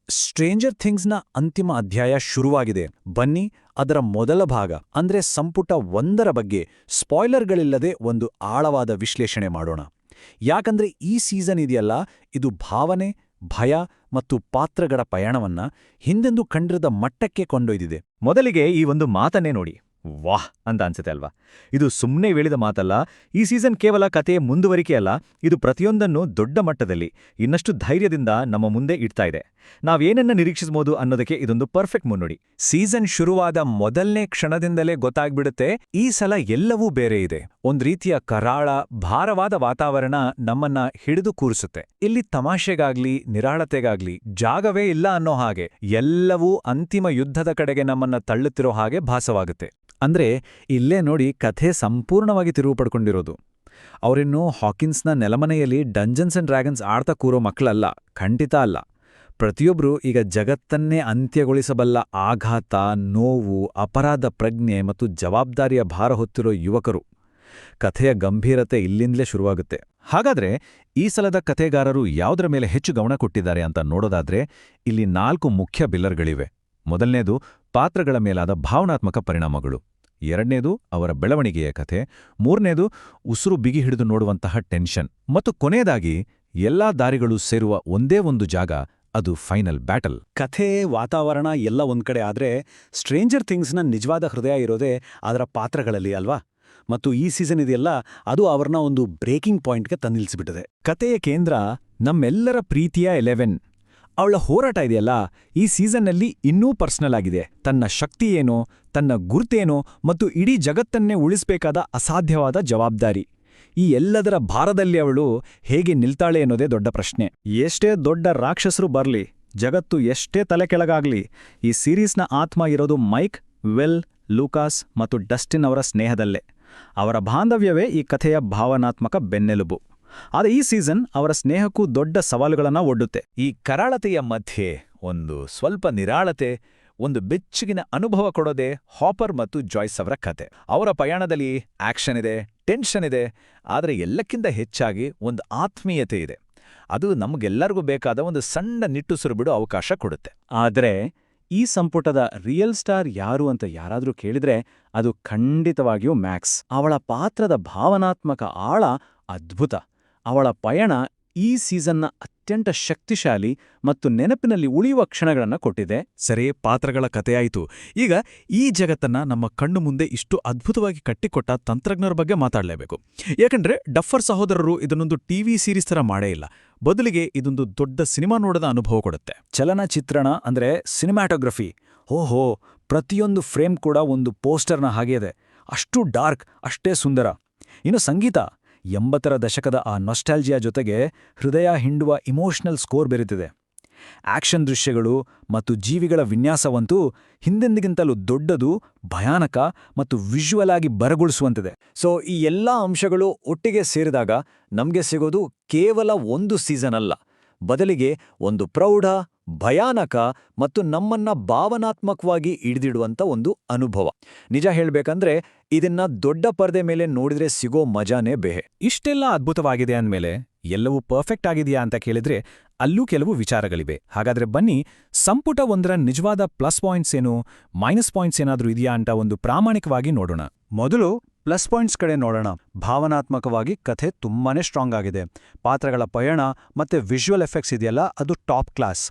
Stranger ಥಿಂಗ್ಸ್ನ ಅಂತಿಮ ಅಧ್ಯಾಯ ಶುರುವಾಗಿದೆ. ಬನ್ನಿ ಅದರ ಮೊದಲ ಭಾಗ ಅಂದ್ರೆ ಸಂಪುಟ 1ರ ಬಗ್ಗೆ ಸ್ಪಾಯ್ಲರ್ಗಳಿಲ್ಲದೆ ಒಂದು ಆಳವಾದ ವಿಶ್ಲೇಷಣೆ ಮಾಡೋಣ. ಯಾಕಂದ್ರೆ ಈ ಸೀಸನ್ ಇದೆಯಲ್ಲ, ಇದು ಭಾವನೆ, ಭಯ ಮತ್ತು ಪಾತ್ರಗಳ ಪಯಣವನ್ನ ಹಿಂದೆಂದೂ ಕಂಡಿರದ ಮಟ್ಟಕ್ಕೆ ಕೊಂಡೊಯ್ದಿದೆ. ಮೊದಲಿಗೆ ಈ ಒಂದು ಮಾತನ್ನೇ ನೋಡಿ, ವಾಹ್ ಅಂತ ಅನ್ಸುತ್ತೆ ಅಲ್ವಾ. ಇದು ಸುಮ್ಮನೆ ಹೇಳಿದ ಮಾತಲ್ಲ. ಈ ಸೀಸನ್ ಕೇವಲ ಕಥೆಯ ಮುಂದುವರಿಕೆ ಅಲ್ಲ, ಇದು ಪ್ರತಿಯೊಂದನ್ನು ದೊಡ್ಡ ಮಟ್ಟದಲ್ಲಿ ಇನ್ನಷ್ಟು ಧೈರ್ಯದಿಂದ ನಮ್ಮ ಮುಂದೆ ಇಡ್ತಾ ಇದೆ. ನಾವೇನನ್ನ ನಿರೀಕ್ಷಿಸಬಹುದು ಅನ್ನೋದಕ್ಕೆ ಇದೊಂದು ಪರ್ಫೆಕ್ಟ್ ಮುನ್ನುಡಿ. ಸೀಸನ್ ಶುರುವಾದ ಮೊದಲನೇ ಕ್ಷಣದಿಂದಲೇ ಗೊತ್ತಾಗ್ಬಿಡುತ್ತೆ, ಈ ಸಲ ಎಲ್ಲವೂ ಬೇರೆ ಇದೆ. ಒಂದ್ ರೀತಿಯ ಕರಾಳ, ಭಾರವಾದ ವಾತಾವರಣ ನಮ್ಮನ್ನ ಹಿಡಿದು ಕೂರಿಸುತ್ತೆ. ಇಲ್ಲಿ ತಮಾಷೆಗಾಗ್ಲಿ ನಿರಾಳತೆಗಾಗ್ಲಿ ಜಾಗವೇ ಇಲ್ಲ ಅನ್ನೋ ಹಾಗೆ, ಎಲ್ಲವೂ ಅಂತಿಮ ಯುದ್ಧದ ಕಡೆಗೆ ನಮ್ಮನ್ನ ತಳ್ಳುತ್ತಿರೋ ಹಾಗೆ ಭಾಸವಾಗುತ್ತೆ. ಅಂದ್ರೆ ಇಲ್ಲೇ ನೋಡಿ ಕಥೆ ಸಂಪೂರ್ಣವಾಗಿ ತಿರುವು ಪಡ್ಕೊಂಡಿರೋದು. ಅವರಿನ್ನು ಹಾಕಿನ್ಸ್ನ ನೆಲಮನೆಯಲ್ಲಿ ಡಂಜನ್ಸ್ ಅಂಡ್ ಡ್ರ್ಯಾಗನ್ಸ್ ಆಡ್ತಾ ಕೂರೋ ಮಕ್ಕಳಲ್ಲ, ಖಂಡಿತ ಅಲ್ಲ. ಪ್ರತಿಯೊಬ್ರೂ ಈಗ ಜಗತ್ತನ್ನೇ ಅಂತ್ಯಗೊಳಿಸಬಲ್ಲ ಆಘಾತ, ನೋವು, ಅಪರಾಧ ಪ್ರಜ್ಞೆ ಮತ್ತು ಜವಾಬ್ದಾರಿಯ ಭಾರ ಹೊತ್ತಿರೋ ಯುವಕರು. ಕಥೆಯ ಗಂಭೀರತೆ ಇಲ್ಲಿಂದಲೇ ಶುರುವಾಗುತ್ತೆ. ಹಾಗಾದ್ರೆ ಈ ಸಲದ ಕಥೆಗಾರರು ಯಾವುದರ ಮೇಲೆ ಹೆಚ್ಚು ಗಮನ ಕೊಟ್ಟಿದ್ದಾರೆ ಅಂತ ನೋಡೋದಾದ್ರೆ, ಇಲ್ಲಿ 4 ಮುಖ್ಯ ಬಿಲ್ಲರ್ಗಳಿವೆ. ಮೊದಲನೇದು ಪಾತ್ರಗಳ ಮೇಲಾದ ಭಾವನಾತ್ಮಕ ಪರಿಣಾಮಗಳು, ಎರಡನೇದು ಅವರ ಬೆಳವಣಿಗೆಯ ಕಥೆ, ಮೂರನೇದು ಉಸಿರು ಬಿಗಿ ಹಿಡಿದು ನೋಡುವಂತಹ ಟೆನ್ಷನ್, ಮತ್ತು ಕೊನೆಯದಾಗಿ ಎಲ್ಲಾ ದಾರಿಗಳು ಸೇರುವ ಒಂದೇ ಒಂದು ಜಾಗ, ಅದು ಫೈನಲ್ ಬ್ಯಾಟಲ್. ಕಥೆ, ವಾತಾವರಣ ಎಲ್ಲ ಒಂದ್ಕಡೆ ಆದ್ರೆ ಸ್ಟ್ರೇಂಜರ್ ಥಿಂಗ್ಸ್ನ ನಿಜವಾದ ಹೃದಯ ಇರೋದೇ ಅದರ ಪಾತ್ರಗಳಲ್ಲಿ ಅಲ್ವಾ. ಮತ್ತು ಈ ಸೀಸನ್ ಇದೆಯಲ್ಲ, ಅದು ಅವ್ರನ್ನ ಒಂದು ಬ್ರೇಕಿಂಗ್ ಪಾಯಿಂಟ್ಗೆ ತಂದಿಳಿಸಿಬಿಟ್ಟಿದೆ. ಕಥೆಯ ಕೇಂದ್ರ ನಮ್ಮೆಲ್ಲರ ಪ್ರೀತಿಯ 11. ಅವಳ ಹೋರಾಟ ಇದೆಯಲ್ಲ, ಈ ಸೀಸನ್ನಲ್ಲಿ ಇನ್ನೂ ಪರ್ಸನಲ್ ಆಗಿದೆ. ತನ್ನ ಶಕ್ತಿ ಏನೋ, ತನ್ನ ಗುರ್ತೇನೋ ಮತ್ತು ಇಡೀ ಜಗತ್ತನ್ನೇ ಉಳಿಸಬೇಕಾದ ಅಸಾಧ್ಯವಾದ ಜವಾಬ್ದಾರಿ, ಈ ಎಲ್ಲದರ ಭಾರದಲ್ಲಿ ಅವಳು ಹೇಗೆ ನಿಲ್ತಾಳೆ ಅನ್ನೋದೇ ದೊಡ್ಡ ಪ್ರಶ್ನೆ. ಎಷ್ಟೇ ದೊಡ್ಡ ರಾಕ್ಷಸರು ಬರ್ಲಿ, ಜಗತ್ತು ಎಷ್ಟೇ ತಲೆ ಕೆಳಗಾಗ್ಲಿ, ಈ ಸೀರೀಸ್ನ ಆತ್ಮ ಇರೋದು ಮೈಕ್, ವೆಲ್, ಲೂಕಾಸ್ ಮತ್ತು ಡಸ್ಟಿನ್ ಅವರ ಸ್ನೇಹದಲ್ಲೇ. ಅವರ ಬಾಂಧವ್ಯವೇ ಈ ಕಥೆಯ ಭಾವನಾತ್ಮಕ ಬೆನ್ನೆಲುಬು. ಆದರೆ ಈ ಸೀಸನ್ ಅವರ ಸ್ನೇಹಕ್ಕೂ ದೊಡ್ಡ ಸವಾಲುಗಳನ್ನ ಒಡ್ಡುತ್ತೆ. ಈ ಕರಾಳತೆಯ ಮಧ್ಯೆ ಒಂದು ಸ್ವಲ್ಪ ನಿರಾಳತೆ, ಒಂದು ಬೆಚ್ಚಗಿನ ಅನುಭವ ಕೊಡೋದೇ ಹಾಪರ್ ಮತ್ತು ಜಾಯ್ಸ್ ಅವರ ಕತೆ. ಅವರ ಪಯಣದಲ್ಲಿ ಆಕ್ಷನ್ ಇದೆ, ಟೆನ್ಷನ್ ಇದೆ, ಆದರೆ ಎಲ್ಲಕ್ಕಿಂತ ಹೆಚ್ಚಾಗಿ ಒಂದು ಆತ್ಮೀಯತೆ ಇದೆ. ಅದು ನಮಗೆಲ್ಲರಿಗೂ ಬೇಕಾದ ಒಂದು ಸಣ್ಣ ನಿಟ್ಟುಸಿರು ಬಿಡೋ ಅವಕಾಶ ಕೊಡುತ್ತೆ. ಆದರೆ ಈ ಸಂಪುಟದ ರಿಯಲ್ ಸ್ಟಾರ್ ಯಾರು ಅಂತ ಯಾರಾದ್ರೂ ಕೇಳಿದ್ರೆ ಅದು ಖಂಡಿತವಾಗಿಯೂ ಮ್ಯಾಕ್ಸ್. ಅವಳ ಪಾತ್ರದ ಭಾವನಾತ್ಮಕ ಆಳ ಅದ್ಭುತ. ಅವಳ ಪಯಣ ಈ ಸೀಸನ್ನ ಅತ್ಯಂತ ಶಕ್ತಿಶಾಲಿ ಮತ್ತು ನೆನಪಿನಲ್ಲಿ ಉಳಿಯುವ ಕ್ಷಣಗಳನ್ನು ಕೊಟ್ಟಿದೆ. ಸರಿ, ಪಾತ್ರಗಳ ಕಥೆಯಾಯಿತು. ಈಗ ಈ ಜಗತ್ತನ್ನ ನಮ್ಮ ಕಣ್ಣು ಮುಂದೆ ಇಷ್ಟು ಅದ್ಭುತವಾಗಿ ಕಟ್ಟಿಕೊಟ್ಟ ತಂತ್ರಜ್ಞರ ಬಗ್ಗೆ ಮಾತಾಡಲೇಬೇಕು. ಯಾಕಂದ್ರೆ ಡಫರ್ ಸಹೋದರರು ಇದನ್ನೊಂದು ಟಿವಿ ಸೀರೀಸ್ ಥರ ಮಾಡೇ ಇಲ್ಲ. ಬದಲಿಗೆ ಇದೊಂದು ದೊಡ್ಡ ಸಿನಿಮಾ ನೋಡದ ಅನುಭವ ಕೊಡುತ್ತೆ. ಚಲನಚಿತ್ರಣ ಅಂದ್ರೆ ಸಿನಿಮ್ಯಾಟೋಗ್ರಫಿ, ಓಹೋ, ಪ್ರತಿಯೊಂದು ಫ್ರೇಮ್ ಕೂಡ ಒಂದು ಪೋಸ್ಟರ್ನ ಹಾಗೆ ಇದೆ. ಅಷ್ಟು ಡಾರ್ಕ್, ಅಷ್ಟೇ ಸುಂದರ. ಇನ್ನು ಸಂಗೀತ, 80ರ ದಶಕದ ಆ ನೊಸ್ಟಾಲ್ಜಿಯಾ ಜೊತೆಗೆ ಹೃದಯ ಹಿಂಡುವ ಇಮೋಷನಲ್ ಸ್ಕೋರ್ ಬೆರೆತಿದೆ. ಆಕ್ಷನ್ ದೃಶ್ಯಗಳು ಮತ್ತು ಜೀವಿಗಳ ವಿನ್ಯಾಸವಂತೂ ಹಿಂದೆಂದಿಗಿಂತಲೂ ದೊಡ್ಡದು, ಭಯಾನಕ ಮತ್ತು ವಿಜುವಲ್ ಆಗಿ ಬರಗೊಳಿಸುವಂತಿದೆ. ಸೊ ಈ ಎಲ್ಲ ಅಂಶಗಳು ಒಟ್ಟಿಗೆ ಸೇರಿದಾಗ ನಮಗೆ ಸಿಗೋದು ಕೇವಲ ಒಂದು ಸೀಸನ್ ಅಲ್ಲ, ಬದಲಿಗೆ ಒಂದು ಪ್ರೌಢ, ಭಯಾನಕ ಮತ್ತು ನಮ್ಮನ್ನ ಭಾವನಾತ್ಮಕವಾಗಿ ಹಿಡಿದಿಡುವಂಥ ಒಂದು ಅನುಭವ. ನಿಜ ಹೇಳ್ಬೇಕಂದ್ರೆ ಇದನ್ನ ದೊಡ್ಡ ಪರದೆ ಮೇಲೆ ನೋಡಿದ್ರೆ ಸಿಗೋ ಮಜಾನೇ ಬೇರೆ. ಇಷ್ಟೆಲ್ಲ ಅದ್ಭುತವಾಗಿದೆ ಅಂದ್ಮೇಲೆ ಎಲ್ಲವೂ ಪರ್ಫೆಕ್ಟ್ ಆಗಿದೆಯಾ ಅಂತ ಕೇಳಿದ್ರೆ ಅಲ್ಲೂ ಕೆಲವು ವಿಚಾರಗಳಿವೆ. ಹಾಗಾದ್ರೆ ಬನ್ನಿ, ಸಂಪುಟ 1ರ ನಿಜವಾದ ಪ್ಲಸ್ ಪಾಯಿಂಟ್ಸ್ ಏನು, ಮೈನಸ್ ಪಾಯಿಂಟ್ಸ್ ಏನಾದ್ರೂ ಇದೆಯಾ ಅಂತ ಒಂದು ಪ್ರಾಮಾಣಿಕವಾಗಿ ನೋಡೋಣ. ಮೊದಲು ಪ್ಲಸ್ ಪಾಯಿಂಟ್ಸ್ ಕಡೆ ನೋಡೋಣ. ಭಾವನಾತ್ಮಕವಾಗಿ ಕಥೆ ತುಂಬಾನೇ ಸ್ಟ್ರಾಂಗ್ ಆಗಿದೆ. ಪಾತ್ರಗಳ ಪಯಣ ಮತ್ತೆ ವಿಜುವಲ್ ಎಫೆಕ್ಟ್ಸ್ ಇದೆಯಲ್ಲ, ಅದು ಟಾಪ್ ಕ್ಲಾಸ್.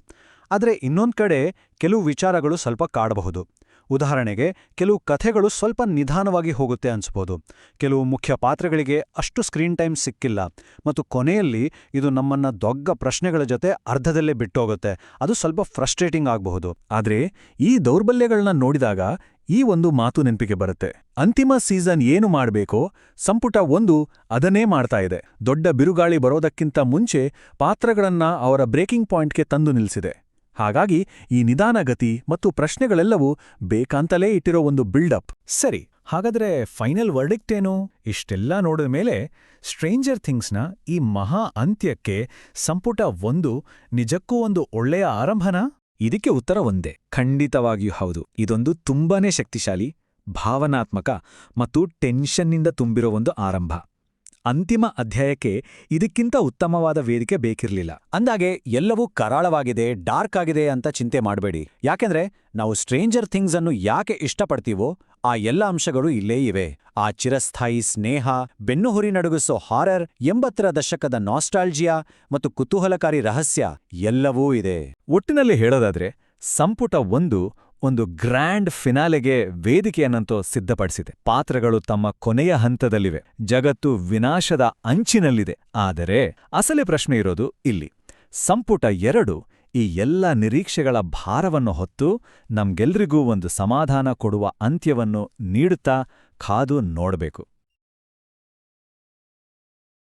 ಆದರೆ ಇನ್ನೊಂದು ಕಡೆ ಕೆಲವು ವಿಚಾರಗಳು ಸ್ವಲ್ಪ ಕಾಡಬಹುದು. ಉದಾಹರಣೆಗೆ, ಕೆಲವು ಕಥೆಗಳು ಸ್ವಲ್ಪ ನಿಧಾನವಾಗಿ ಹೋಗುತ್ತೆ ಅನ್ಸ್ಬೋದು, ಕೆಲವು ಮುಖ್ಯ ಪಾತ್ರಗಳಿಗೆ ಅಷ್ಟು ಸ್ಕ್ರೀನ್ ಟೈಮ್ ಸಿಕ್ಕಿಲ್ಲ, ಮತ್ತು ಕೊನೆಯಲ್ಲಿ ಇದು ನಮ್ಮನ್ನ ದೊಡ್ಡ ಪ್ರಶ್ನೆಗಳ ಜೊತೆ ಅರ್ಧದಲ್ಲೇ ಬಿಟ್ಟೋಗುತ್ತೆ. ಅದು ಸ್ವಲ್ಪ ಫ್ರಸ್ಟ್ರೇಟಿಂಗ್ ಆಗಬಹುದು. ಆದ್ರೆ ಈ ದೌರ್ಬಲ್ಯಗಳನ್ನ ನೋಡಿದಾಗ ಈ ಒಂದು ಮಾತು ನೆನಪಿಗೆ ಬರುತ್ತೆ. ಅಂತಿಮ ಸೀಸನ್ ಏನು ಮಾಡಬೇಕೋ ಸಂಪುಟ 1 ಅದನ್ನೇ ಮಾಡ್ತಾ ಇದೆ. ದೊಡ್ಡ ಬಿರುಗಾಳಿ ಬರೋದಕ್ಕಿಂತ ಮುಂಚೆ ಪಾತ್ರಗಳನ್ನ ಅವರ ಬ್ರೇಕಿಂಗ್ ಪಾಯಿಂಟ್ಗೆ ತಂದು ನಿಲ್ಲಿಸಿದೆ. ಹಾಗಾಗಿ ಈ ನಿಧಾನಗತಿ ಮತ್ತು ಪ್ರಶ್ನೆಗಳೆಲ್ಲವೂ ಬೇಕಂತಲೇ ಇಟ್ಟಿರೋ ಒಂದು ಬಿಲ್ಡಪ್. ಸರಿ, ಹಾಗಾದ್ರೆ ಫೈನಲ್ ವರ್ಡಿಕ್ಟ್ ಏನು? ಇಷ್ಟೆಲ್ಲ ನೋಡಿದ ಮೇಲೆ ಸ್ಟ್ರೇಂಜರ್ ಥಿಂಗ್ಸ್ನ ಈ ಮಹಾ ಅಂತ್ಯಕ್ಕೆ ಸಂಪುಟ 1 ನಿಜಕ್ಕೂ ಒಂದು ಒಳ್ಳೆಯ ಆರಂಭನಾ? ಇದಕ್ಕೆ ಉತ್ತರ ಒಂದೇ, ಖಂಡಿತವಾಗಿಯೂ ಹೌದು. ಇದೊಂದು ತುಂಬಾನೇ ಶಕ್ತಿಶಾಲಿ, ಭಾವನಾತ್ಮಕ ಮತ್ತು ಟೆನ್ಷನ್ನಿಂದ ತುಂಬಿರೋ ಒಂದು ಆರಂಭ. ಅಂತಿಮ ಅಧ್ಯಾಯಕ್ಕೆ ಇದಕ್ಕಿಂತ ಉತ್ತಮವಾದ ವೇದಿಕೆ ಬೇಕಿರ್ಲಿಲ್ಲ. ಅಂದಾಗೆ ಎಲ್ಲವೂ ಕರಾಳವಾಗಿದೆ, ಡಾರ್ಕ್ ಆಗಿದೆ ಅಂತ ಚಿಂತೆ ಮಾಡಬೇಡಿ. ಯಾಕೆಂದ್ರೆ ನಾವು ಸ್ಟ್ರೇಂಜರ್ ಥಿಂಗ್ಸ್ ಅನ್ನು ಯಾಕೆ ಇಷ್ಟಪಡ್ತೀವೋ ಆ ಎಲ್ಲ ಅಂಶಗಳು ಇಲ್ಲೇ ಇವೆ. ಆ ಚಿರಸ್ಥಾಯಿ ಸ್ನೇಹ, ಬೆನ್ನುಹುರಿ ನಡುಗಿಸೋ ಹಾರರ್, 80ರ ದಶಕದ ನಾಸ್ಟಾಲ್ಜಿಯಾ ಮತ್ತು ಕುತೂಹಲಕಾರಿ ರಹಸ್ಯ ಎಲ್ಲವೂ ಇದೆ. ಒಟ್ಟಿನಲ್ಲಿ ಹೇಳೋದಾದ್ರೆ ಸಂಪುಟ ಒಂದು ಗ್ರ್ಯಾಂಡ್ ಫಿನಾಲೆಗೆ ವೇದಿಕೆಯನ್ನಂತೂ ಸಿದ್ಧಪಡಿಸಿದೆ. ಪಾತ್ರಗಳು ತಮ್ಮ ಕೊನೆಯ ಹಂತದಲ್ಲಿವೆ, ಜಗತ್ತು ವಿನಾಶದ ಅಂಚಿನಲ್ಲಿದೆ. ಆದರೆ ಅಸಲಿ ಪ್ರಶ್ನೆ ಇರೋದು ಇಲ್ಲಿ. ಸಂಪುಟ 2 ಈ ಎಲ್ಲ ನಿರೀಕ್ಷೆಗಳ ಭಾರವನ್ನು ಹೊತ್ತು ನಮ್ಗೆಲ್ರಿಗೂ ಒಂದು ಸಮಾಧಾನ ಕೊಡುವ ಅಂತ್ಯವನ್ನು ನೀಡುತ್ತಾ ಕಾದು ನೋಡಬೇಕು.